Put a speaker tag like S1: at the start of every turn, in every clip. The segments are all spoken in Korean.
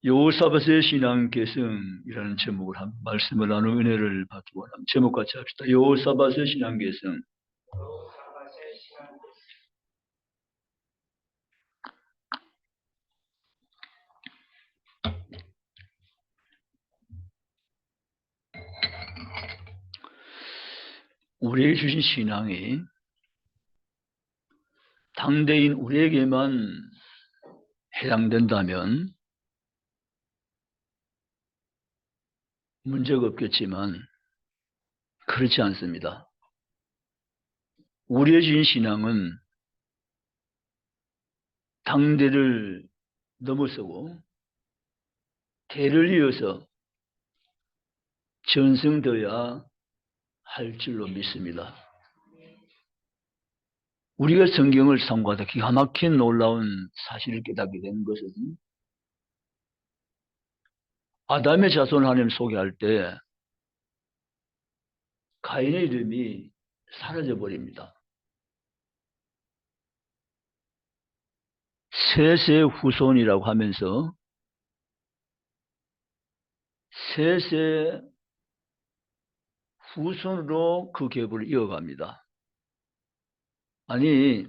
S1: 여호사밧의 신앙 계승이라는 제목을 한 말씀을 나누 은혜를 받기 원합니다. 제목 같이 합시다. 여호사밧의 신앙 계승. 우리에게 주신 신앙이 당대인 우리에게만 해당된다면 문제가 없겠지만 그렇지 않습니다. 우리의 주신 신앙은 당대를 넘어서고 대를 이어서 전승되어야 할 줄로 믿습니다. 우리가 성경을 상고하다 기가 막힌 놀라운 사실을 깨닫게 된 것은 아담의 자손 하나님 소개할 때 가인의 이름이 사라져버립니다. 셋의 후손이라고 하면서 셋의 후손으로 그 계보를 이어갑니다. 아니,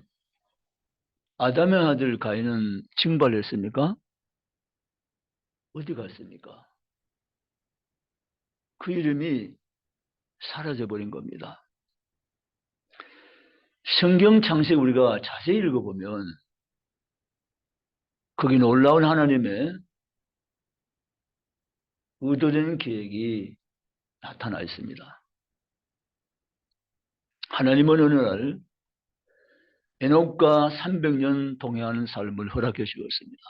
S1: 아담의 아들 가인은 증발했습니까? 어디 갔습니까? 그 이름이 사라져버린 겁니다. 성경 창세기 우리가 자세히 읽어보면 거기 놀라운 하나님의 의도된 계획이 나타나 있습니다. 하나님은 어느 날 에녹과 300년 동행하는 삶을 허락해 주었습니다.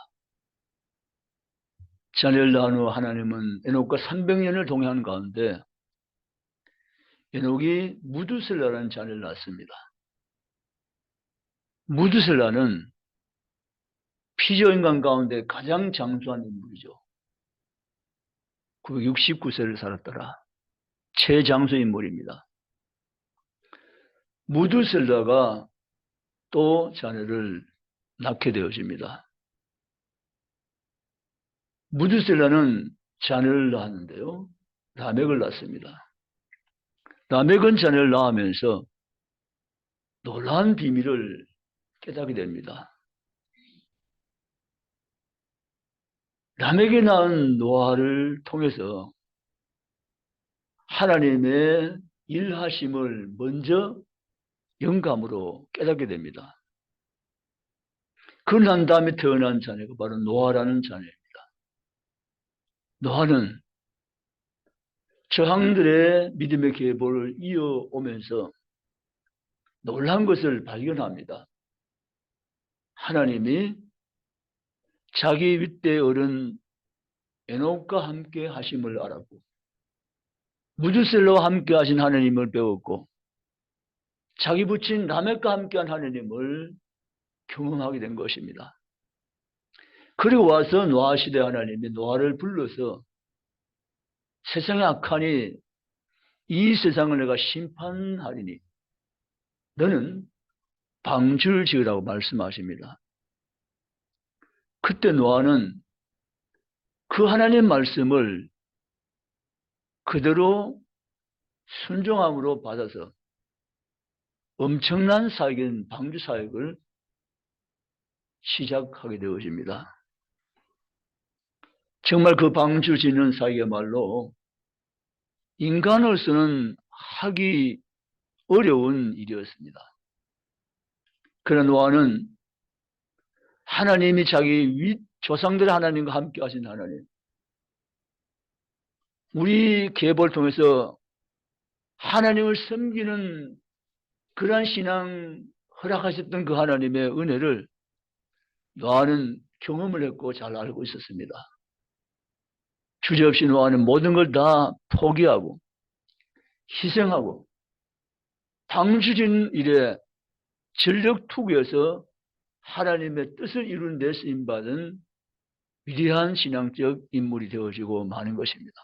S1: 자녀를 낳은 후 하나님은 에녹과 300년을 동행하는 가운데 에녹이 무두셀라라는 자녀를 낳습니다. 무두셀라는 피조인간 가운데 가장 장수한 인물이죠. 969세를 살았더라. 최장수 인물입니다. 무두셀라가 또 자녀를 낳게 되어집니다. 무두셀라는 자녀를 낳았는데요. 라멕을 낳습니다. 라멕은 자녀를 낳으면서 놀라운 비밀을 깨닫게 됩니다. 라멕이 낳은 노아를 통해서 하나님의 일하심을 먼저 영감으로 깨닫게 됩니다. 그 난 다음에 태어난 자녀가 바로 노아라는 자녀입니다. 노아는 저항들의 믿음의 계보를 이어오면서 놀란 것을 발견합니다. 하나님이 자기 윗대 어른 에녹과 함께 하심을 알았고 무두셀라와 함께 하신 하나님을 배웠고 자기 부친 라멕과 함께한 하나님을 경험하게 된 것입니다. 그리고 와서 노아 시대 하나님이 노아를 불러서 세상의 악하니 이 세상을 내가 심판하리니 너는 방주를 지으라고 말씀하십니다. 그때 노아는 그 하나님 말씀을 그대로 순종함으로 받아서 엄청난 사역인 방주 사역을 시작하게 되어집니다. 정말 그 방주 짓는 사역이야말로 인간으로서는 하기 어려운 일이었습니다. 그러나 노아는 하나님이 자기 윗 조상들의 하나님과 함께 하신 하나님, 우리 계보를 통해서 하나님을 섬기는 그러한 신앙 허락하셨던 그 하나님의 은혜를 노아는 경험을 했고 잘 알고 있었습니다. 주저없이 노아는 모든 걸 다 포기하고 희생하고 방주진 일에 전력 투구해서 하나님의 뜻을 이루는 데 쓰임받은 위대한 신앙적 인물이 되어지고 마는 것입니다.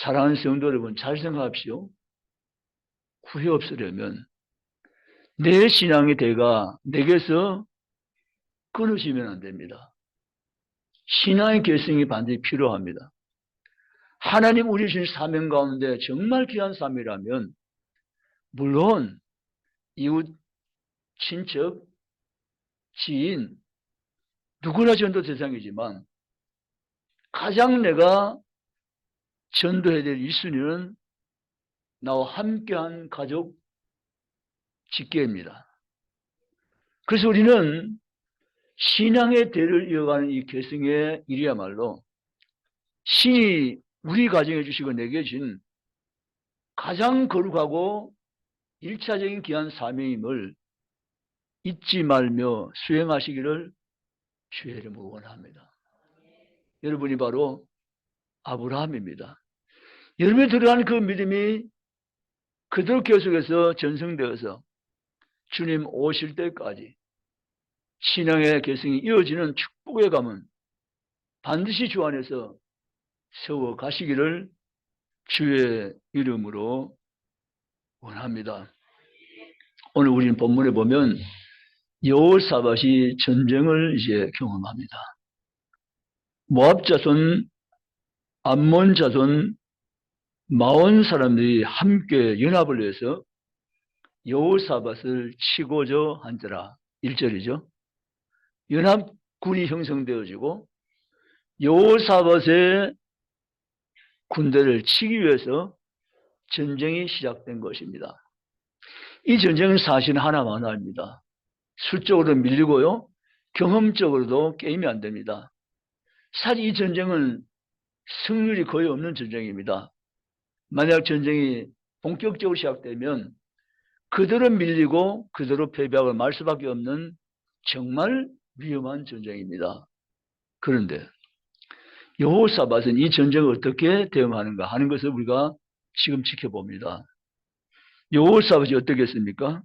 S1: 사랑하는 성도 여러분, 잘 생각합시오. 후회 없으려면 내 신앙의 대가 내게서 끊어지면 안 됩니다. 신앙의 계승이 반드시 필요합니다. 하나님 우리 주신 사명 가운데 정말 귀한 사명이라면 물론 이웃, 친척, 지인 누구나 전도 대상이지만 가장 내가 전도해야 될 1순위는 나와 함께한 가족 직계입니다. 그래서 우리는 신앙의 대를 이어가는 이 계승의 일이야말로 신이 우리 가정에 주시고 내게 준 가장 거룩하고 1차적인 귀한 사명임을 잊지 말며 수행하시기를 주의 이름으로 원합니다. 여러분이 바로 아브라함입니다. 여러분이 들어간 그 믿음이 그대로 계속해서 전승되어서 주님 오실 때까지 신앙의 계승이 이어지는 축복의 가문 반드시 주 안에서 세워 가시기를 주의 이름으로 원합니다. 오늘 우리는 본문에 보면 여호사밧이 전쟁을 이제 경험합니다. 모압 자손, 암몬 자손, 마온 사람들이 함께 연합을 해서 여호사밧을 치고저 한자라 1절이죠. 연합군이 형성되어지고 여호사밧의 군대를 치기 위해서 전쟁이 시작된 것입니다. 이 전쟁은 사실 하나만 합니다. 수적으로 밀리고요. 경험적으로도 게임이 안 됩니다. 사실 이 전쟁은 승률이 거의 없는 전쟁입니다. 만약 전쟁이 본격적으로 시작되면 그대로 밀리고 그대로 패배하고 말 수밖에 없는 정말 위험한 전쟁입니다. 그런데 여호사밧은 이 전쟁을 어떻게 대응하는가 하는 것을 우리가 지금 지켜봅니다. 여호사밧이 어떻게 했습니까?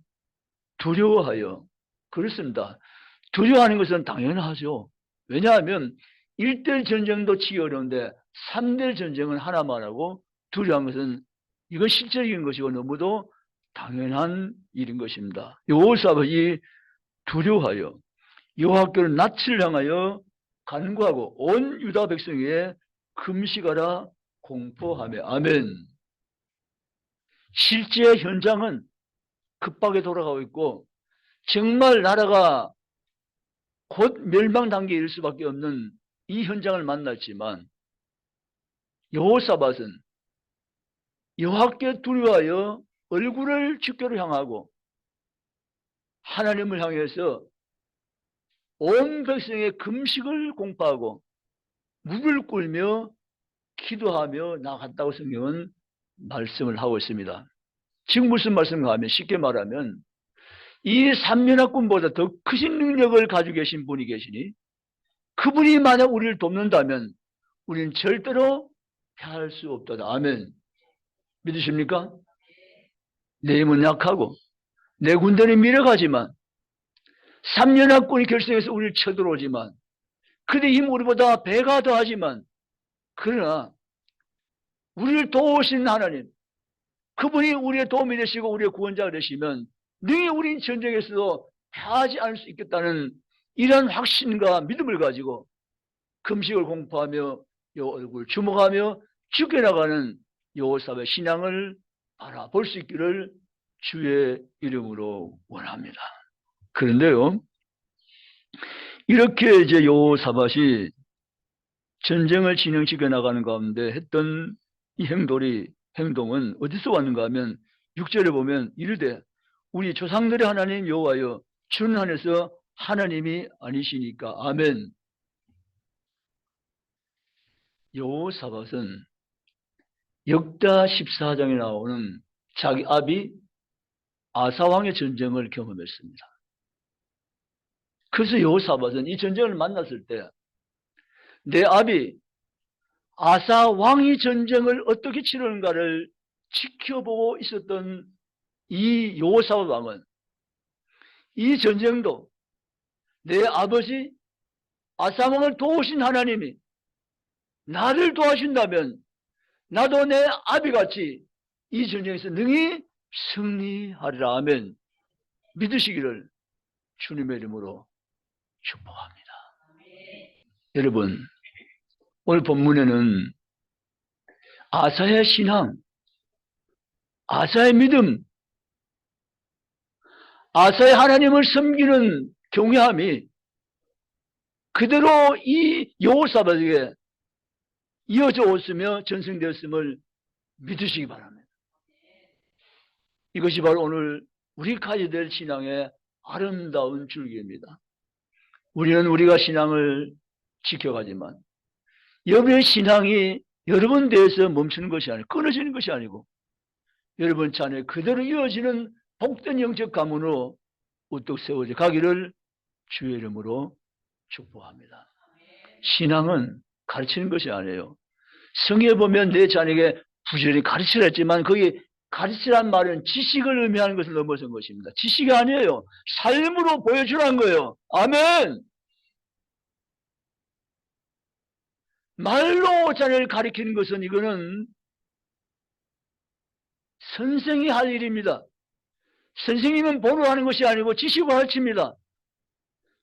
S1: 두려워하여. 그렇습니다. 두려워하는 것은 당연하죠. 왜냐하면 1대1 전쟁도 치기 어려운데 3대1 전쟁은 하나만 하고 두려워한 것은 이건 실제적인 것이고 너무도 당연한 일인 것입니다. 여호사밧이 두려워하여 여호와께로 낯을 향하여 간구하고 온 유다 백성에게 금식하라 공포하며 아멘. 실제 현장은 급하게 돌아가고 있고 정말 나라가 곧 멸망 단계에 이를 수밖에 없는 이 현장을 만났지만 여호사밧은 여호와께 두려워하여 얼굴을 주께로 향하고 하나님을 향해서 온 백성의 금식을 공포하고 무릎을 꿇며 기도하며 나갔다고 성경은 말씀을 하고 있습니다. 지금 무슨 말씀인가 하면 쉽게 말하면 이 삼면학군보다 더 크신 능력을 가지고 계신 분이 계시니 그분이 만약 우리를 돕는다면 우리는 절대로 패할 수 없다. 아멘. 믿으십니까? 내 힘은 약하고 내 군대는 밀어가지만 삼면학군이 결성해서 우리를 쳐들어오지만 그들의 힘 우리보다 배가 더하지만 그러나 우리를 도우신 하나님 그분이 우리의 도움이 되시고 우리의 구원자가 되시면 능히 우린 전쟁에서도 패하지 않을 수 있겠다는 이런 확신과 믿음을 가지고 금식을 공포하며 요 얼굴 주목하며 죽여나가는 여호사밧의 신앙을 바라볼 수 있기를 주의 이름으로 원합니다. 그런데요, 이렇게 이제 여호사밧이 전쟁을 진행시켜 나가는 가운데 했던 이 행동은 어디서 왔는가 하면 6절에 보면 이르되 우리 조상들의 하나님 여호와여 주는 하늘에서 하나님이 아니시니까 아멘. 여호사밧은 역다 14장에 나오는 자기 아비 아사왕의 전쟁을 경험했습니다. 그래서 여호사밧은 이 전쟁을 만났을 때 내 아비 아사왕이 전쟁을 어떻게 치르는가를 지켜보고 있었던 이 여호사밧 왕은 이 전쟁도 내 아버지 아사왕을 도우신 하나님이 나를 도와준다면 나도 내 아비같이 이 전쟁에서 능히 승리하리라. 아멘. 믿으시기를 주님의 이름으로 축복합니다. 여러분, 오늘 본문에는 아사의 신앙, 아사의 믿음, 아사의 하나님을 섬기는 경외함이 그대로 이 여호사밧에게 이어져 왔으며 전승되었음을 믿으시기 바랍니다. 이것이 바로 오늘 우리 가져야 될 신앙의 아름다운 줄기입니다. 우리는 우리가 신앙을 지켜가지만 여러분의 신앙이 여러분 대해서 멈추는 것이 아니고 끊어지는 것이 아니고 여러분 자녀에 그대로 이어지는 복된 영적 가문으로 우뚝 세워져 가기를 주의 이름으로 축복합니다. 신앙은 가르치는 것이 아니에요. 성경에 보면 내 자녀에게 부지런히 가르치라 했지만 거기 가르치란 말은 지식을 의미하는 것을 넘어선 것입니다. 지식이 아니에요. 삶으로 보여주라는 거예요. 아멘. 말로 자녀를 가르치는 것은 이거는 선생이 할 일입니다. 선생님은 본으로 하는 것이 아니고 지식으로 가르칩니다.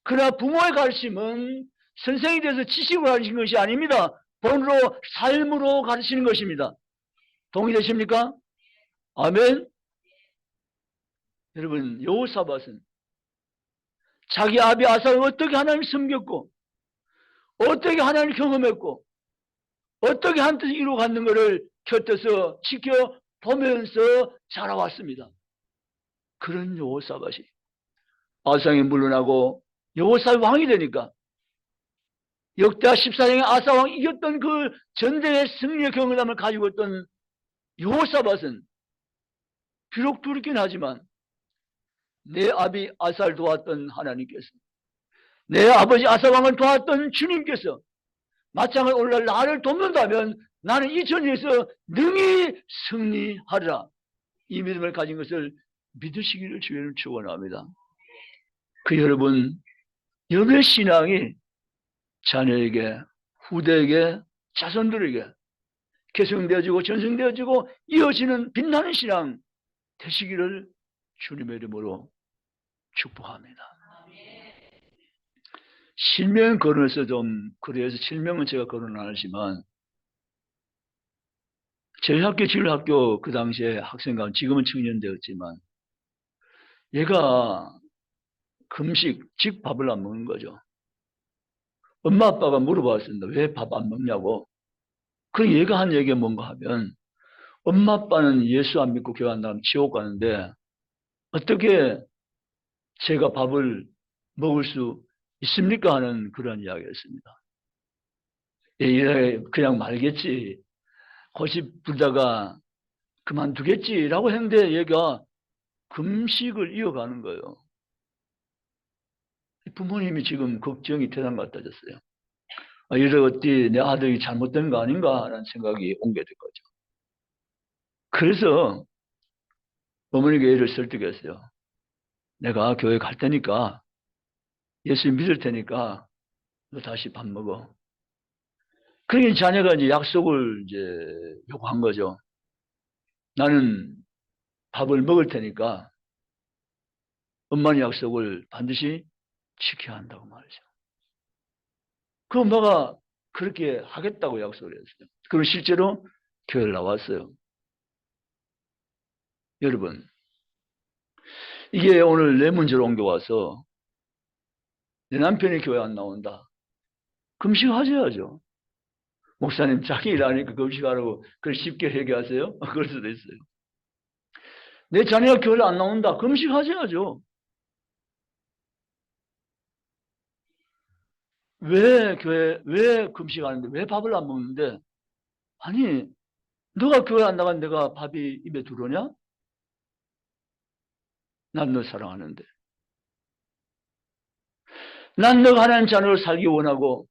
S1: 그러나 부모의 가르침은 선생이 돼서 지식으로 가르치는 것이 아닙니다. 본으로 삶으로 가르치는 것입니다. 동의되십니까? 아멘. 여러분, 여호사밧은 자기 아비 아사가 어떻게 하나님을 섬겼고 어떻게 하나님을 경험했고 어떻게 한 뜻을 이루어가는 것을 곁에서 지켜보면서 자라왔습니다. 그런 여호사밧이 아사왕이 물러나고 여호사밧 왕이 되니까 역대하 14장에 아사 왕이 이겼던 그 전쟁의 승리의 경험을 가지고 있던 여호사밧은 비록 두렵긴 하지만 내 아비 아사를 도왔던 하나님께서 내 아버지 아사 왕을 도왔던 주님께서 마땅한 오늘날 나를 돕는다면 나는 이 전쟁에서 능히 승리하리라. 이 믿음을 가진 것을 믿으시기를 주의를 축원합니다. 그 여러분의 신앙이 자녀에게, 후대에게, 자손들에게 개성되어지고 전승되어지고 이어지는 빛나는 신앙 되시기를 주님의 이름으로 축복합니다. 실명 거론해서 좀 그래서 실명은 제가 거론 안 하지만 저희 학교 진로학교 그 당시에 학생 가운데 지금은 청년 되었지만 얘가 금식 즉 밥을 안 먹는 거죠. 엄마 아빠가 물어봤습니다. 왜 밥 안 먹냐고. 그 얘가 한 얘기가 뭔가 하면 엄마 아빠는 예수 안 믿고 교회 안 나가면 지옥 가는데 어떻게 제가 밥을 먹을 수 있습니까? 하는 그런 이야기였습니다. 그냥 말겠지. 고집 부르다가 그만두겠지라고 했는데 얘가 금식을 이어가는 거예요. 부모님이 지금 걱정이 대단히 같아졌어요. 이러겠지 내 아들이 잘못된 거 아닌가 하는 생각이 옮게 된 거죠. 그래서 어머니가 얘를 설득했어요. 내가 교회 갈 테니까 예수 믿을 테니까 너 다시 밥 먹어. 그러니 자녀가 이제 약속을 이제 요구한 거죠. 나는 밥을 먹을 테니까 엄마의 약속을 반드시 지켜야 한다고 말이죠. 그 엄마가 그렇게 하겠다고 약속을 했어요. 그럼 실제로 교회를 나왔어요. 여러분, 이게 오늘 내 문제로 옮겨와서 내 남편이 교회 안 나온다. 금식하셔야죠. 목사님 자기 일하니까 금식하라고 그걸 쉽게 얘기하세요? 그럴 수도 있어요. 내 자녀가 교회를 안 나온다. 금식하셔야죠. 왜 금식하는데 왜 밥을 안 먹는데? 아니 너가 교회 안 나간 내가 밥이 입에 들어오냐? 난 너 사랑하는데. 난 너가 하나님 자녀로 살기 원하고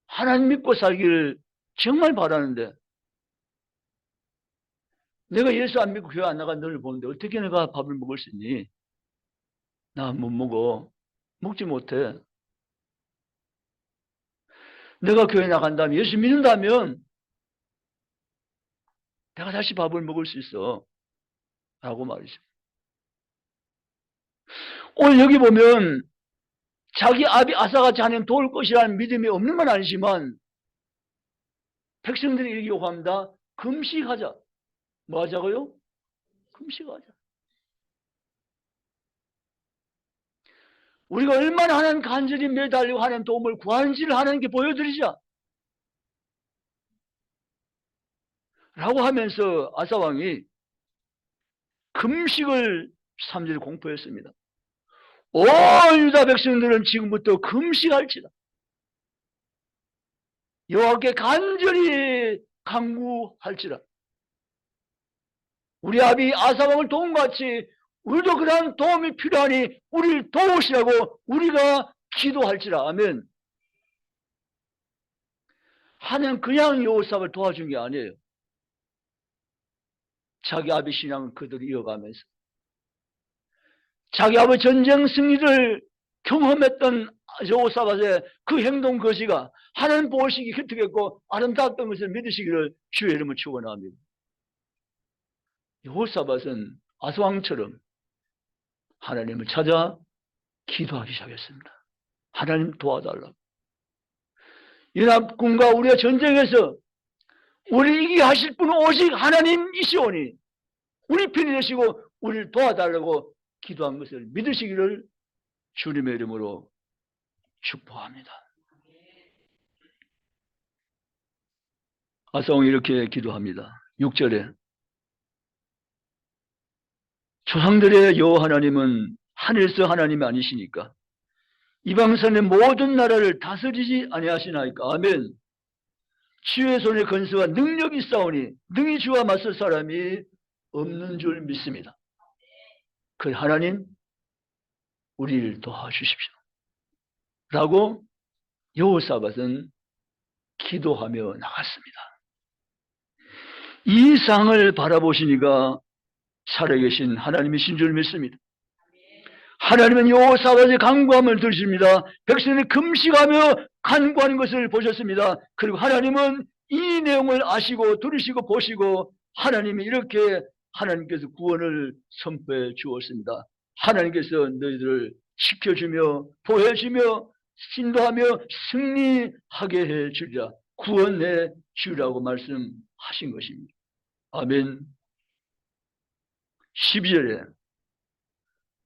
S1: 하나님 믿고 살기를 정말 바라는데 내가 예수 안 믿고 교회 안 나간 너를 보는데 어떻게 내가 밥을 먹을 수 있니? 나 못 먹어. 먹지 못해. 내가 교회 나간다면 예수 믿는다면 내가 다시 밥을 먹을 수 있어. 라고 말이죠. 오늘 여기 보면 자기 아비 아사같이 하나님 도울 것이라는 믿음이 없는 건 아니지만 백성들이 이렇게 요구합니다. 금식하자. 뭐 하자고요? 금식하자. 우리가 얼마나 하나님 간절히 매달리고 하나님 도움을 구하는지를 하나님께 보여드리자. 라고 하면서 아사왕이 금식을 3절 공포했습니다. 온 유다 백성들은 지금부터 금식할지다. 여호와께 간절히 간구할지라. 우리 아비 아사왕을 도움같이 우리도 그러한 도움이 필요하니 우리를 도우시라고 우리가 기도할지라. 아멘. 하나님 그냥 여호사밧을 도와준 게 아니에요. 자기 아비 신앙을 그대로 이어가면서 자기 아버지 전쟁 승리를 경험했던 여호사밧의 그 행동 거지가 하나님 보시기 기특했고 아름다웠던 것을 믿으시기를 주의 이름을 축원합니다. 여호사밧은 아스왕처럼 하나님을 찾아 기도하기 시작했습니다. 하나님 도와달라고. 연합군과 우리가 전쟁에서 우리 이기게 하실 분은 오직 하나님이시오니 우리 편이 되시고 우리를 도와달라고 기도한 것을 믿으시기를 주님의 이름으로 축복합니다. 아사왕이 이렇게 기도합니다. 6절에 조상들의 여호와 하나님은 하늘에서 하나님이 아니시니까 이방산의 모든 나라를 다스리지 아니하시나이까. 아멘. 주의 손에 건수와 능력이 있사오니 능히 주와 맞설 사람이 없는 줄 믿습니다. 그 하나님 우리를 도와주십시오. 라고 여호사밧은 기도하며 나갔습니다. 이 상을 바라보시니까 살아계신 하나님이신 줄 믿습니다. 하나님은 여호사밧의 간구함을 들으십니다. 백성이 금식하며 간구하는 것을 보셨습니다. 그리고 하나님은 이 내용을 아시고 들으시고 보시고 하나님이 이렇게 하나님께서 구원을 선포해 주었습니다. 하나님께서 너희들을 지켜주며 보호해주며 인도하며 승리하게 해주리라. 구원해 주라고 말씀하신 것입니다. 아멘. 12절에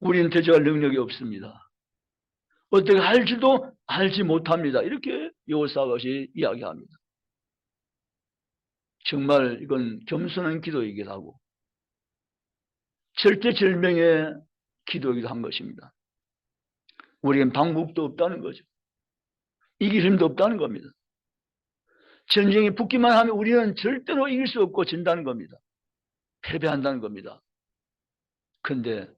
S1: 우리는 대적할 능력이 없습니다. 어떻게 할 줄도 알지 못합니다. 이렇게 여호사밧이 이야기합니다. 정말 이건 겸손한 기도이기도 하고 절대절명의 기도이기도 한 것입니다. 우리에겐 방법도 없다는 거죠. 이길 힘도 없다는 겁니다. 전쟁이 붙기만 하면 우리는 절대로 이길 수 없고 진다는 겁니다. 패배한다는 겁니다. 그런데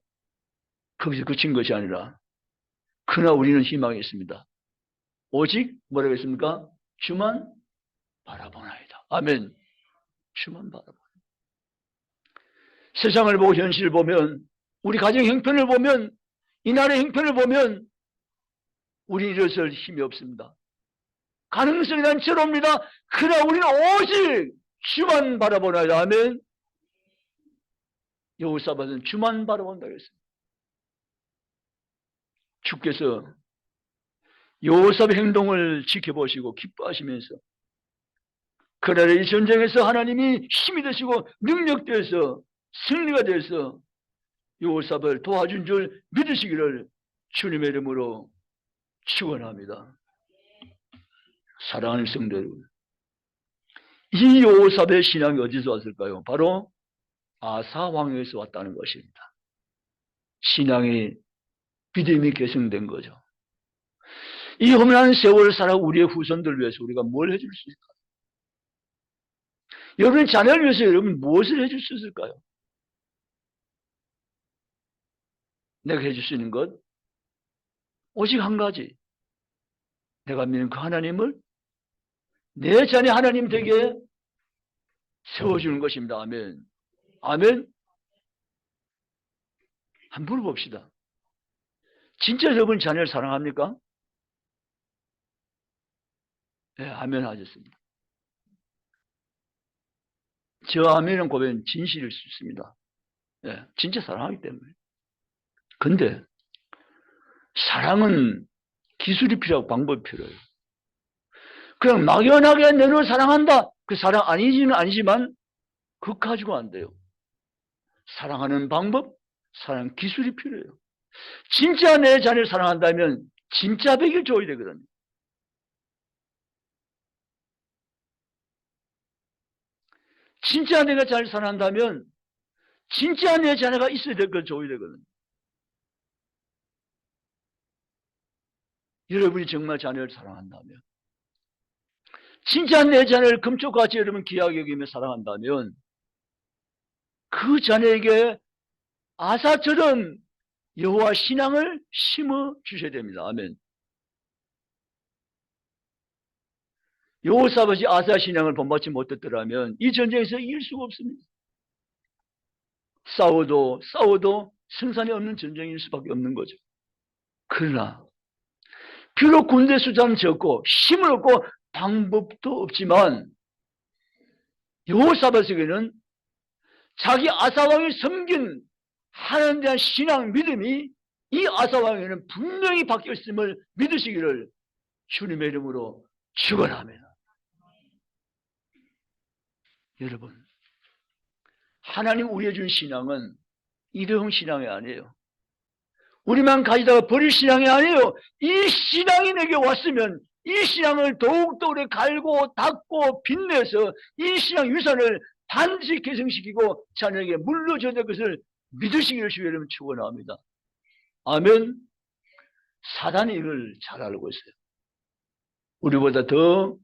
S1: 거기서 그친 것이 아니라 그러나 우리는 희망이 있습니다. 오직 뭐라고 했습니까? 주만 바라보나이다. 아멘. 주만 바라보나이다. 세상을 보고 현실을 보면 우리 가정 형편을 보면 이 나라의 형편을 보면 우리는 일어설 힘이 없습니다. 가능성이 난 제로입니다. 그러나 우리는 오직 주만 바라보나이다. 아멘. 여호사밧은 주만 바라본다고 했습니다. 주께서 여호사밧의 행동을 지켜보시고 기뻐하시면서 그날의 이 전쟁에서 하나님이 힘이 되시고 능력되어서 승리가 되어서 여호사밧을 도와준 줄 믿으시기를 주님의 이름으로 축원합니다. 사랑하는 성도 여러분, 이 여호사밧의 신앙이 어디서 왔을까요? 바로 아사 왕에서 왔다는 것입니다. 신앙이 믿음이 계승된 거죠. 이 험난한 세월을 살아 우리의 후손들을 위해서 우리가 뭘 해줄 수 있을까요? 여러분의 자녀를 위해서 여러분 무엇을 해줄 수 있을까요? 내가 해줄 수 있는 것 오직 한 가지. 내가 믿는 그 하나님을 내 자녀 하나님 되게 세워주는 것입니다. 아멘. 아멘. 한번 물어봅시다. 진짜 여러분 자녀를 사랑합니까? 네, 아멘 하셨습니다. 저 아멘은 고백은 진실일 수 있습니다. 네, 진짜 사랑하기 때문에. 근데 사랑은 기술이 필요하고 방법이 필요해요. 그냥 막연하게 너를 사랑한다. 그 사랑 아니지는 아니지만 그거 가지고 안 돼요. 사랑하는 방법, 사랑 기술이 필요해요. 진짜 내 자녀를 사랑한다면 진짜 백일 줘야 되거든요. 진짜 내가 자녀를 사랑한다면 진짜 내 자녀가 있어야 될 걸 줘야 되거든요. 여러분이 정말 자녀를 사랑한다면, 진짜 내 자녀를 금쪽같이 여러분 귀하게 여기며 사랑한다면 그 자녀에게 아사처럼 여호와 신앙을 심어 주셔야 됩니다. 아멘. 여호사밧이 아사 신앙을 본받지 못했더라면 이 전쟁에서 이길 수가 없습니다. 싸워도 승산이 없는 전쟁일 수밖에 없는 거죠. 그러나 비록 군대 숫자는 적고 힘을 없고 방법도 없지만 여호사밧에게는 자기 아사왕이 섬긴 하나님에 대한 신앙 믿음이 이 아사왕에는 분명히 바뀌었음을 믿으시기를 주님의 이름으로 축원합니다. 여러분, 하나님 우리에 준 신앙은 일회용 신앙이 아니에요. 우리만 가지다가 버릴 신앙이 아니에요. 이 신앙이 내게 왔으면 이 신앙을 더욱더 오래 갈고 닦고 빛내서 이 신앙 유산을 반드시 개성시키고 자녀에게 물려줘야 될 것을 믿으시기를 주의 이름으로 축원합니다. 아멘. 사단이 이걸 잘 알고 있어요. 우리보다 더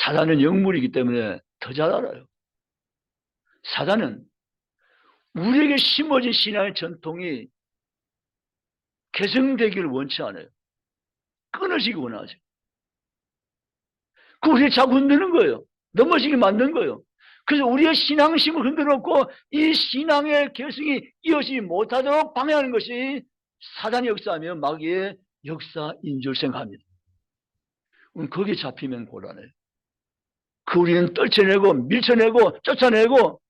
S1: 사단은 영물이기 때문에 더 잘 알아요. 사단은 우리에게 심어진 신앙의 전통이 개성되기를 원치 않아요. 끊어지기 원하죠. 그 우리를 자꾸 흔드는 거예요. 넘어지게 만든 거예요. 그래서 우리의 신앙심을 흔들어놓고 이 신앙의 결승이 이어지지 못하도록 방해하는 것이 사단의 역사하며 마귀의 역사인 줄 생각합니다. 거기에 잡히면 곤란해요. 그 우리는 떨쳐내고 밀쳐내고 쫓아내고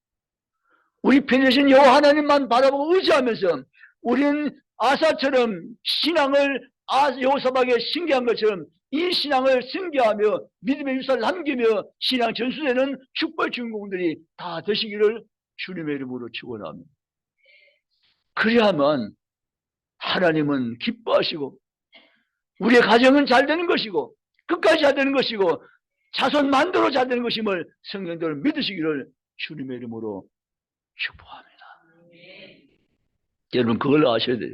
S1: 우리 편이신 여호와 하나님만 바라보고 의지하면서 우리는 아사처럼 신앙을 여호사밧에게 신기한 것처럼 이 신앙을 승계하며 믿음의 유산을 남기며 신앙 전수되는 축복 주인공들이 다 되시기를 주님의 이름으로 축원합니다. 그래야만 하나님은 기뻐하시고 우리의 가정은 잘 되는 것이고 끝까지 잘 되는 것이고 자손 만들어 잘 되는 것임을 성경대로 믿으시기를 주님의 이름으로 축복합니다. 여러분 그걸 아셔야 돼요.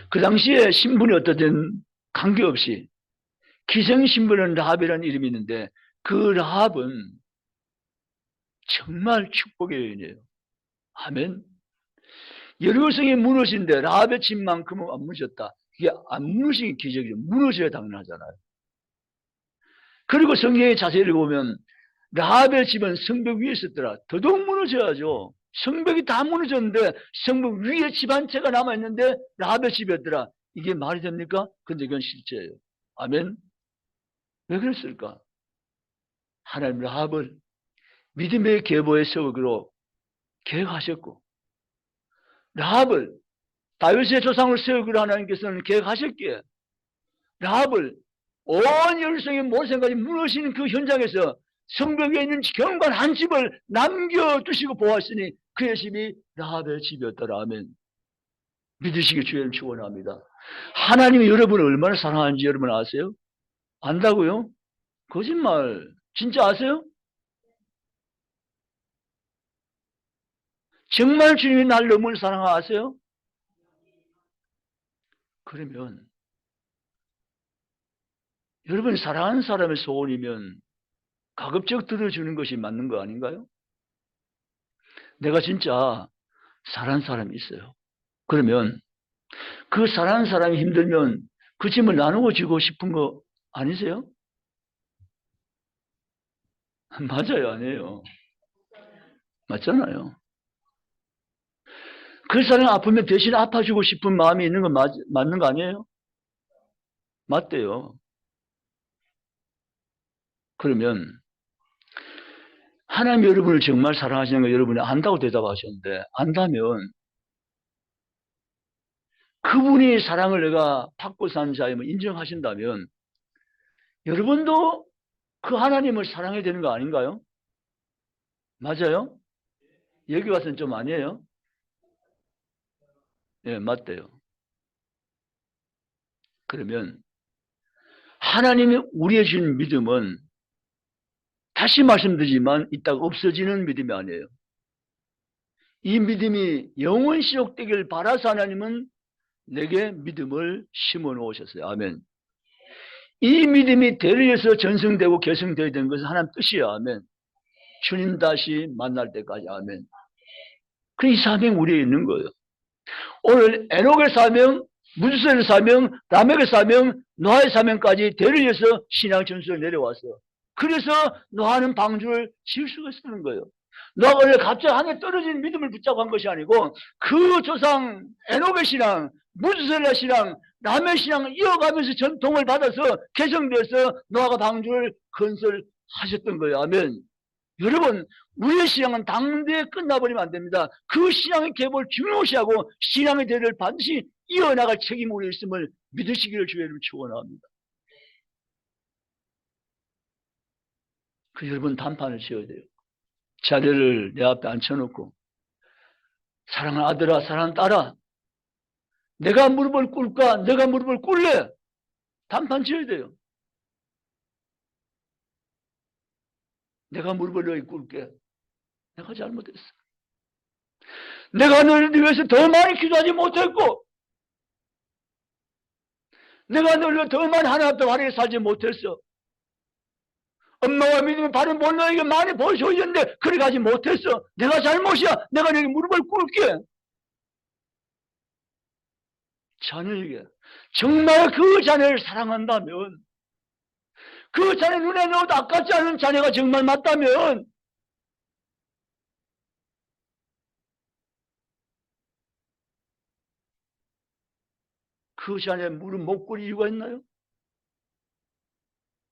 S1: 그 당시에 신분이 어떻든 관계없이 기생신분은 라합이라는 이름이 있는데 그 라합은 정말 축복의 여인이에요. 아멘. 여리고성이 무너진데 라합의 집만큼은 안 무너졌다. 이게 안 무너진 기적이죠. 무너져야 당연하잖아요. 그리고 성경에 자세히 읽어보면 라합의 집은 성벽 위에 있었더라. 더더욱 무너져야죠. 성벽이 다 무너졌는데 성벽 위에 집 한 채가 남아있는데 라합의 집이었더라. 이게 말이 됩니까? 근데 이건 실제예요. 아멘. 왜 그랬을까? 하나님 라합을 믿음의 계보의 세우기로 계획하셨고 라합을 다윗의 조상을 세우기로 하나님께서는 계획하셨기에 라합을 온 열성의 모생까지 무너지는 그 현장에서 성벽에 있는 경관 한 집을 남겨두시고 보았으니 그의 집이 라합의 집이었더라. 아멘. 믿으시기 주의를 축원합니다. 하나님이 여러분을 얼마나 사랑하는지 여러분 아세요? 안다고요? 거짓말. 진짜 아세요? 정말 주님이 날 너무 사랑하세요? 그러면 여러분 사랑하는 사람의 소원이면 가급적 들어주는 것이 맞는 거 아닌가요? 내가 진짜 사랑하는 사람이 있어요. 그러면 그 사랑하는 사람이 힘들면 그 짐을 나누고 주고 싶은 거 아니세요? 맞아요, 아니에요? 맞잖아요. 그 사람이 아프면 대신 아파주고 싶은 마음이 있는 건 맞는 거 아니에요? 맞대요. 그러면 하나님 여러분을 정말 사랑하시는 거 여러분이 안다고 대답하셨는데 안다면 그분이 사랑을 내가 받고 산 자임을 인정하신다면 여러분도 그 하나님을 사랑해야 되는 거 아닌가요? 맞아요? 여기 와서는 좀 아니에요? 예, 맞대요. 그러면 하나님이 우리에게 주신 믿음은 다시 말씀드리지만 이따가 없어지는 믿음이 아니에요. 이 믿음이 영원시록 되길 바라서 하나님은 내게 믿음을 심어 놓으셨어요. 아멘. 이 믿음이 대를 위해서 전승되고 계승되어야 되는 것은 하나님 뜻이에요. 아멘. 주님 다시 만날 때까지. 아멘. 그 이 사명이 우리에 있는 거예요. 오늘 에녹의 사명, 무드셀의 사명, 라멕의 사명, 노아의 사명까지 대를 위해서 신앙 전수를 내려왔어요. 그래서 노아는 방주를 지을 수가 있었는 거예요. 노아가 원래 갑자기 하늘에 떨어진 믿음을 붙잡고 한 것이 아니고 그 조상 에녹의 신앙, 무드셀의 신앙, 라멕의 신앙을 이어가면서 전통을 받아서 개성돼서 노아가 방주를 건설하셨던 거예요. 아멘. 여러분, 우리의 신앙은 당대에 끝나버리면 안 됩니다. 그 신앙의 계보를 중요시하고 신앙의 대를 반드시 이어나갈 책임이 우리에 있음을 믿으시기를 주의 이름으로 축원합니다. 그 여러분 단판을 지어야 돼요. 자녀를 내 앞에 앉혀놓고 사랑하는 아들아, 사랑하는 딸아, 내가 무릎을 꿇을까? 내가 무릎을 꿇래? 단판 지어야 돼요. 내가 무릎을 너희 꿇게. 내가 잘못했어. 내가 너를 위해서 더 많이 기도하지 못했고 내가 너를 더 많이 하나님 앞에 바르게 살지 못했어. 엄마와 믿음의 바른 본 너에게 많이 보여줬는데 그래 가지 못했어. 내가 잘못이야. 내가 너에게 무릎을 꿇게. 자녀에게 정말 그 자녀를 사랑한다면 그 자녀 눈에 넣어도 아깝지 않은 자녀가 정말 맞다면 그 자녀의 무릎 못 꿇을 이유가 있나요?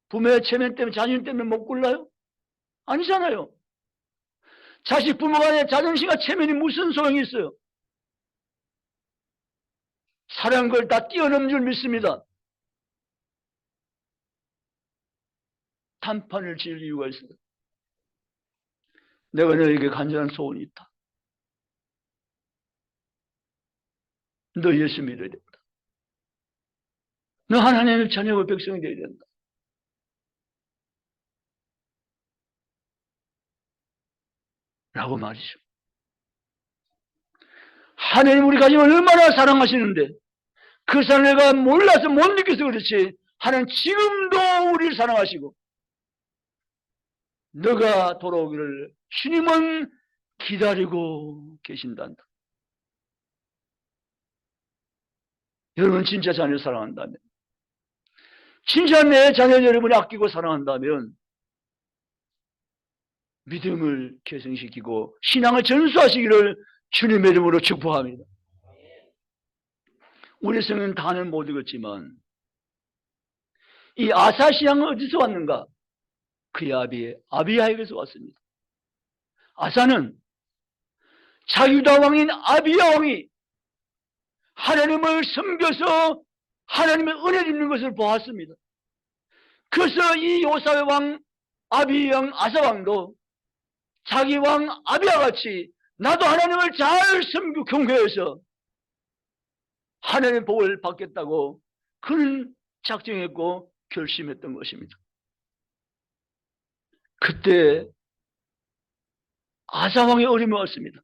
S1: 부모의 체면 때문에 자존심 때문에 못 꿇나요? 아니잖아요. 자식 부모 간의 자존심과 체면이 무슨 소용이 있어요? 사랑한 걸 다 뛰어넘는 줄 믿습니다. 단판을 지을 이유가 있어요. 내가 너에게 간절한 소원이 있다. 너 예수 믿어야 된다. 너 하나님의 자녀와 백성이 되어야 된다. 라고 말이죠. 하나님 우리 가정을 얼마나 사랑하시는데 그 사랑을 내가 몰라서 못 느껴서 그렇지 하나님 지금도 우리를 사랑하시고 너가 돌아오기를 주님은 기다리고 계신단다. 여러분 진짜 자녀 사랑한다면 진짜 내 자녀 여러분이 아끼고 사랑한다면 믿음을 개성시키고 신앙을 전수하시기를 주님의 이름으로 축복합니다. 우리 성은 다는 못 읽었지만 이 아사신앙은 어디서 왔는가? 그의 아비야에게서 왔습니다. 아사는 자유다 왕인 아비야 왕이 하나님을 섬겨서 하나님의 은혜를 입는 것을 보았습니다. 그래서 이 요사의 왕 아비야 왕 아사 왕도 자기 왕 아비야 같이 나도 하나님을 잘 섬기고 경배해서 하나님의 복을 받겠다고 그는 작정했고 결심했던 것입니다. 그때 아사왕의 어림이 왔습니다.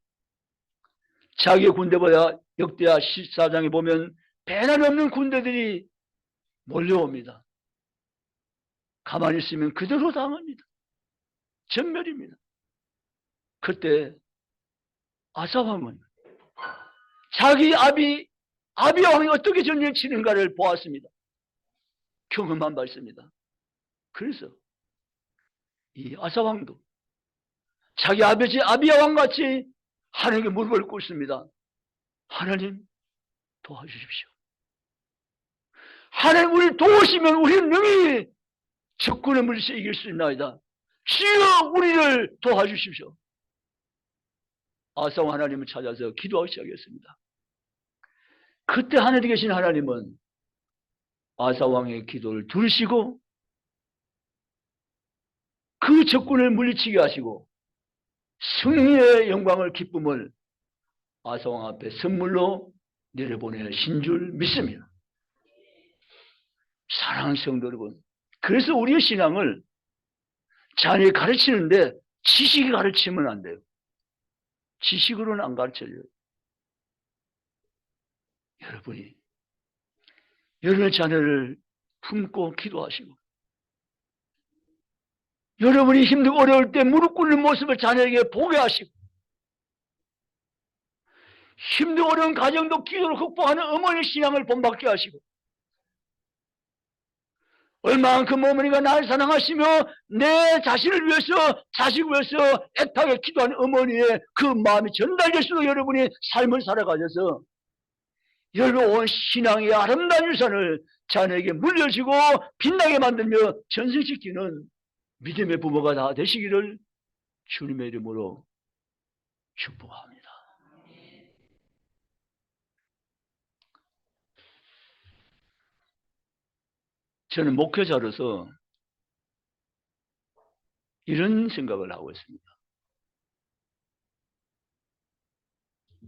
S1: 자기의 군대보다 역대하 14장에 보면 배난 없는 군대들이 몰려옵니다. 가만히 있으면 그대로 당합니다. 전멸입니다. 그때 아사왕은 자기 아비야 왕이 어떻게 전쟁을 치는가를 보았습니다. 경험한 바 있습니다. 그래서 이 아사왕도 자기 아버지 아비야 왕같이 하나님께 무릎을 꿇습니다. 하나님 도와주십시오. 하나님 우리를 도우시면 우리는 능히 적군의 물리쳐 이길 수 있나이다. 주여 우리를 도와주십시오. 아사왕 하나님을 찾아서 기도하기 시작했습니다. 그때 하늘에 계신 하나님은 아사왕의 기도를 들으시고 그 적군을 물리치게 하시고 승리의 영광을 기쁨을 아사왕 앞에 선물로 내려보내신 줄 믿습니다. 사랑하는 성도 여러분, 그래서 우리의 신앙을 자녀에 가르치는데 지식이 가르치면 안 돼요. 지식으로는 안 가르쳐줘요. 여러분의 자녀를 품고 기도하시고, 여러분이 힘들고 어려울 때 무릎 꿇는 모습을 자녀에게 보게 하시고, 힘들고 어려운 가정도 기도로 극복하는 어머니의 신앙을 본받게 하시고, 얼마만큼 어머니가 나를 사랑하시며 내 자신을 위해서, 자식을 위해서 애타게 기도하는 어머니의 그 마음이 전달될 수 있도록 여러분이 삶을 살아가셔서 여러분 온 신앙의 아름다운 유산을 자녀에게 물려주고 빛나게 만들며 전승시키는 믿음의 부모가 다 되시기를 주님의 이름으로 축복합니다. 저는 목회자로서 이런 생각을 하고 있습니다.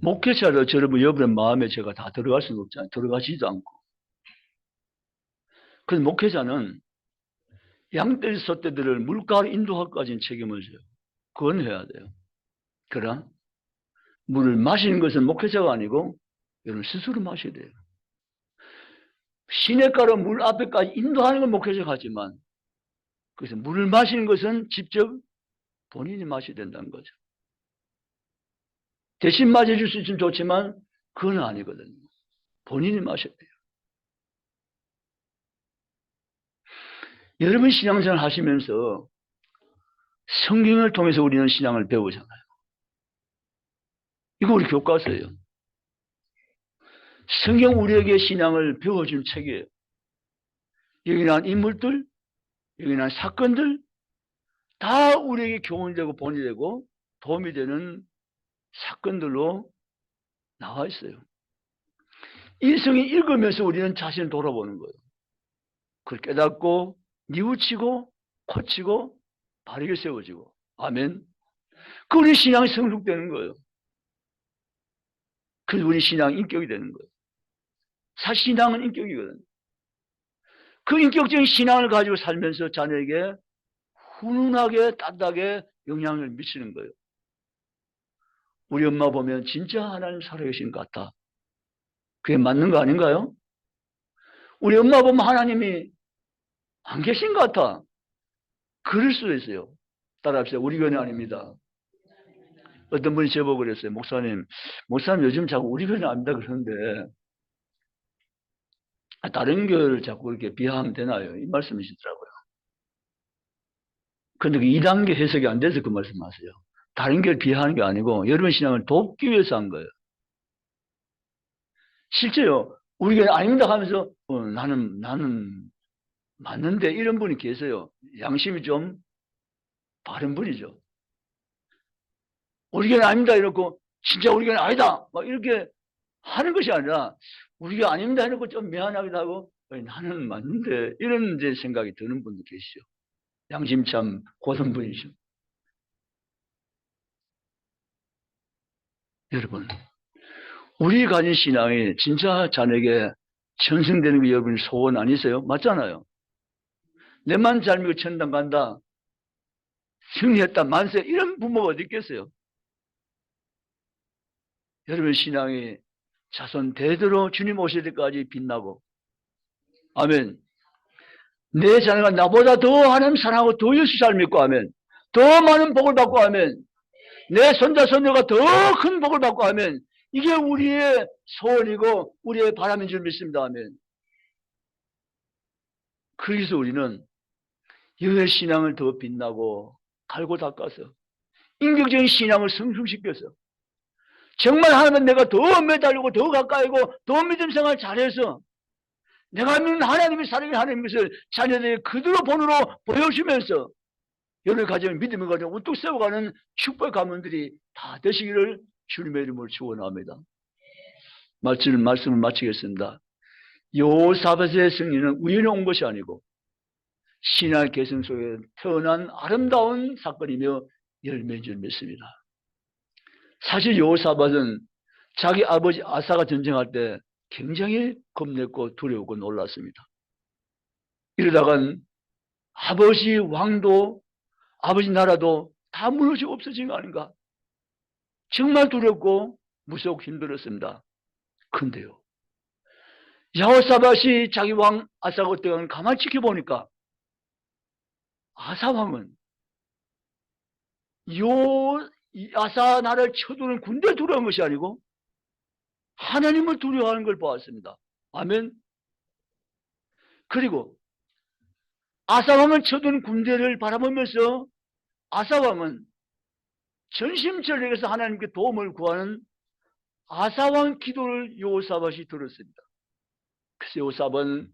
S1: 목회자로 여러분 마음에 제가 다 들어갈 수는 없잖아요. 들어가지도 않고. 그래서 목회자는 양떼 소떼들을 물가로 인도하기까지는 책임을 져요. 그건 해야 돼요. 그러나 물을 마시는 것은 목회자가 아니고 여러분 스스로 마셔야 돼요. 시냇가로 물 앞에까지 인도하는 건 목회자가 하지만 그래서 물을 마시는 것은 직접 본인이 마셔야 된다는 거죠. 대신 마셔줄 수 있으면 좋지만 그건 아니거든요. 본인이 마셔야 돼요. 여러분 신앙생활 하시면서 성경을 통해서 우리는 신앙을 배우잖아요. 이거 우리 교과서예요. 성경 우리에게 신앙을 배워준 책이에요. 여기 나온 인물들, 여기 나온 사건들 다 우리에게 교훈이 되고 본이 되고 도움이 되는 사건들로 나와 있어요. 이 성경 읽으면서 우리는 자신을 돌아보는 거예요. 그걸 깨닫고 뉘우치고 고치고 바르게 세워지고 아멘. 그 우리 신앙이 성숙되는 거예요. 그래서 우리 신앙 인격이 되는 거예요. 사실 신앙은 인격이거든요. 그 인격적인 신앙을 가지고 살면서 자녀에게 훈훈하게 따뜻하게 영향을 미치는 거예요. 우리 엄마 보면 진짜 하나님 살아계신 것 같다. 그게 맞는 거 아닌가요? 우리 엄마 보면 하나님이 안 계신 것 같아. 그럴 수도 있어요. 따라합시다. 우리 교회 아닙니다. 어떤 분이 저보고 그랬어요. 목사님 요즘 자꾸 우리 교회 아닙니다 그러는데 다른 교회를 자꾸 이렇게 비하하면 되나요? 이 말씀이시더라고요. 그런데 그 2단계 해석이 안 돼서 그 말씀하세요. 다른 교회를 비하하는 게 아니고 여러분 신앙을 돕기 위해서 한 거예요. 실제요. 우리 교회 아닙니다 하면서 나는 맞는데 이런 분이 계세요. 양심이 좀 바른 분이죠. 우리 교회 아닙니다 이러고 진짜 우리 교회 아니다 막 이렇게 하는 것이 아니라 우리 교회 아닙니다 해놓고 좀 미안하기도 하고 나는 맞는데 이런 이제 생각이 드는 분도 계시죠. 양심 참 고든 분이죠. 여러분 우리 가진 신앙이 진짜 자녀에게 전승되는 게 여러분 소원 아니세요? 맞잖아요. 내만 잘 믿고 천당 간다. 승리했다 만세 이런 부모가 어디 있겠어요? 여러분 신앙이 자손 대대로 주님 오실 때까지 빛나고 아멘. 내 자녀가 나보다 더 하나님 사랑하고 더 예수 잘 믿고 아멘. 더 많은 복을 받고 아멘. 내 손자 손녀가 더 큰 복을 받고 아멘. 이게 우리의 소원이고 우리의 바람인 줄 믿습니다 아멘. 그래서 우리는 여호와의 신앙을 더 빛나고 갈고 닦아서 인격적인 신앙을 성숙시켜서 정말 하나님은 내가 더 매달리고 더 가까이고 더 믿음 생활 잘해서 내가 믿는 하나님의 사랑의 하나님 것을 자녀들에게 그대로 본으로 보여주면서 여러분의 가정을 믿음의 가정 우뚝 세워가는 축복의 가문들이 다 되시기를 주님의 이름으로 축원합니다. 말씀을 마치겠습니다. 여호사밧의 승리는 우연히 온 것이 아니고 신앙의 계승 속에 태어난 아름다운 사건이며 열매인 줄 믿습니다. 사실 여호사밧은 자기 아버지 아사가 전쟁할 때 굉장히 겁냈고 두려웠고 놀랐습니다. 이러다간 아버지 왕도 아버지 나라도 다 무너지고 없어진 거 아닌가? 정말 두렵고 무섭고 힘들었습니다. 근데요, 여호사밧이 자기 왕 아사가 어때가 가만히 지켜보니까 아사 왕은 아사 나라를 쳐두는 군대를 두려워한 것이 아니고 하나님을 두려워하는 걸 보았습니다. 아멘. 그리고 아사 왕을 쳐둔 군대를 바라보면서 아사 왕은 전심전력에서 하나님께 도움을 구하는 아사 왕 기도를 여호사밧이 들었습니다. 그래서 여호사밧은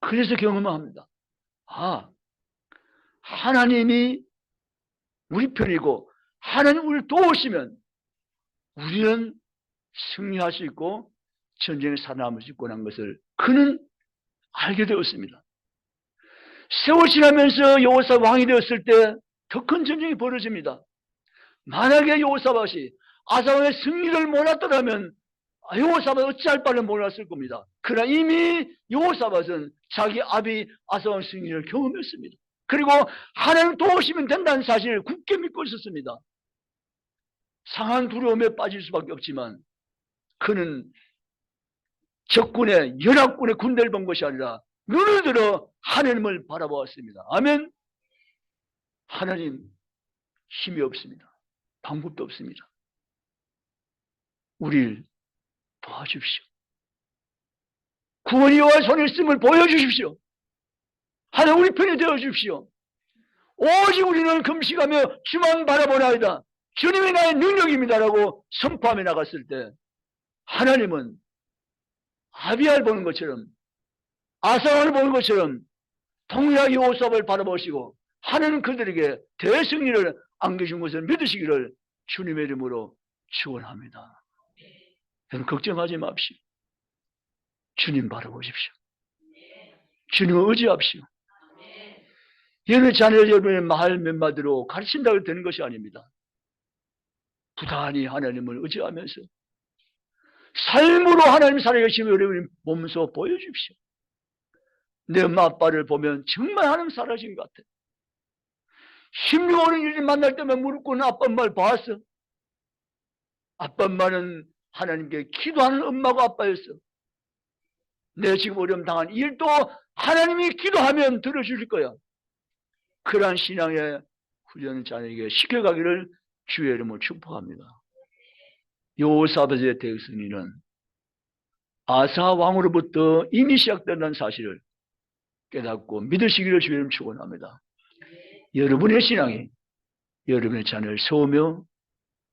S1: 그래서 경험합니다. 아, 하나님이 우리 편이고 하나님 우리를 도우시면 우리는 승리할 수 있고 전쟁에 살아남을 수 있구나 하는 것을 그는 알게 되었습니다. 세월 지나면서 여호사밧 왕이 되었을 때 더 큰 전쟁이 벌어집니다. 만약에 여호사밧이 아사 왕의 승리를 몰랐더라면 여호사밧은 어찌할 바를 몰랐을 겁니다. 그러나 이미 여호사밧은 자기 아비 아사 왕의 승리를 경험했습니다. 그리고 하나님 도우시면 된다는 사실을 굳게 믿고 있었습니다. 상한 두려움에 빠질 수밖에 없지만 그는 적군의 연합군의 군대를 본 것이 아니라 눈을 들어 하나님을 바라보았습니다. 아멘. 하나님 힘이 없습니다. 방법도 없습니다. 우리를 도와주십시오. 구원이 여호와의 손에 있음을 보여주십시오. 하나님 우리 편이 되어주십시오. 오직 우리는 금식하며 주만 바라보나이다. 주님이 나의 능력입니다라고 선포하며 나갔을 때 하나님은 아비야를 보는 것처럼 아사를 보는 것처럼 동일하게 여호사밧을 바라보시고 하나님 그들에게 대승리를 안겨준 것을 믿으시기를 주님의 이름으로 축원합니다. 여러분 걱정하지 마십시오. 주님 바라보십시오. 주님을 의지합시오. 여러분의 자녀를 여러분의 말 몇 마디로 가르친다고 되는 것이 아닙니다. 부단히 하나님을 의지하면서 삶으로 하나님 살아계시며 여러분의 몸소 보여주십시오. 내 엄마 아빠를 보면 정말 하나님 살아계신 것 같아. 16어른 일이 만날 때만 무릎 꿇는 아빠 엄마를 봤어. 아빠 엄마는 하나님께 기도하는 엄마고 아빠였어. 내 지금 어려움 당한 일도 하나님이 기도하면 들어주실 거야. 그러한 신앙의 훈련을 자녀에게 시켜가기를 주의 이름으로 축복합니다. 여호사밧의 대승리는 아사 왕으로부터 이미 시작된다는 사실을 깨닫고 믿으시기를 주의 이름으로 축원합니다. 여러분의 신앙이 여러분의 자녀를 세우며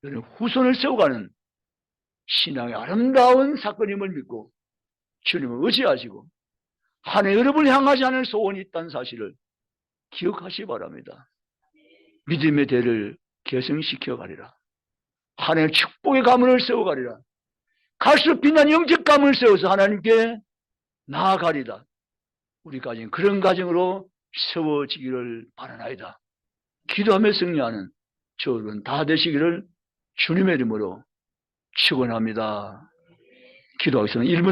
S1: 여러분 후손을 세워가는 신앙의 아름다운 사건임을 믿고 주님을 의지하시고 하나님 여러분을 향하지 않은 소원이 있다는 사실을 기억하시기 바랍니다. 믿음의 대를 계승시켜 가리라. 하나님의 축복의 가문을 세워가리라. 갈수록 빛난 영적 가문을 세워서 하나님께 나아가리다. 우리 가정 그런 가정으로 세워지기를 바라나이다. 기도하며 승리하는 여러분 다 되시기를 주님의 이름으로 축원합니다. 기도하겠습니다. 1분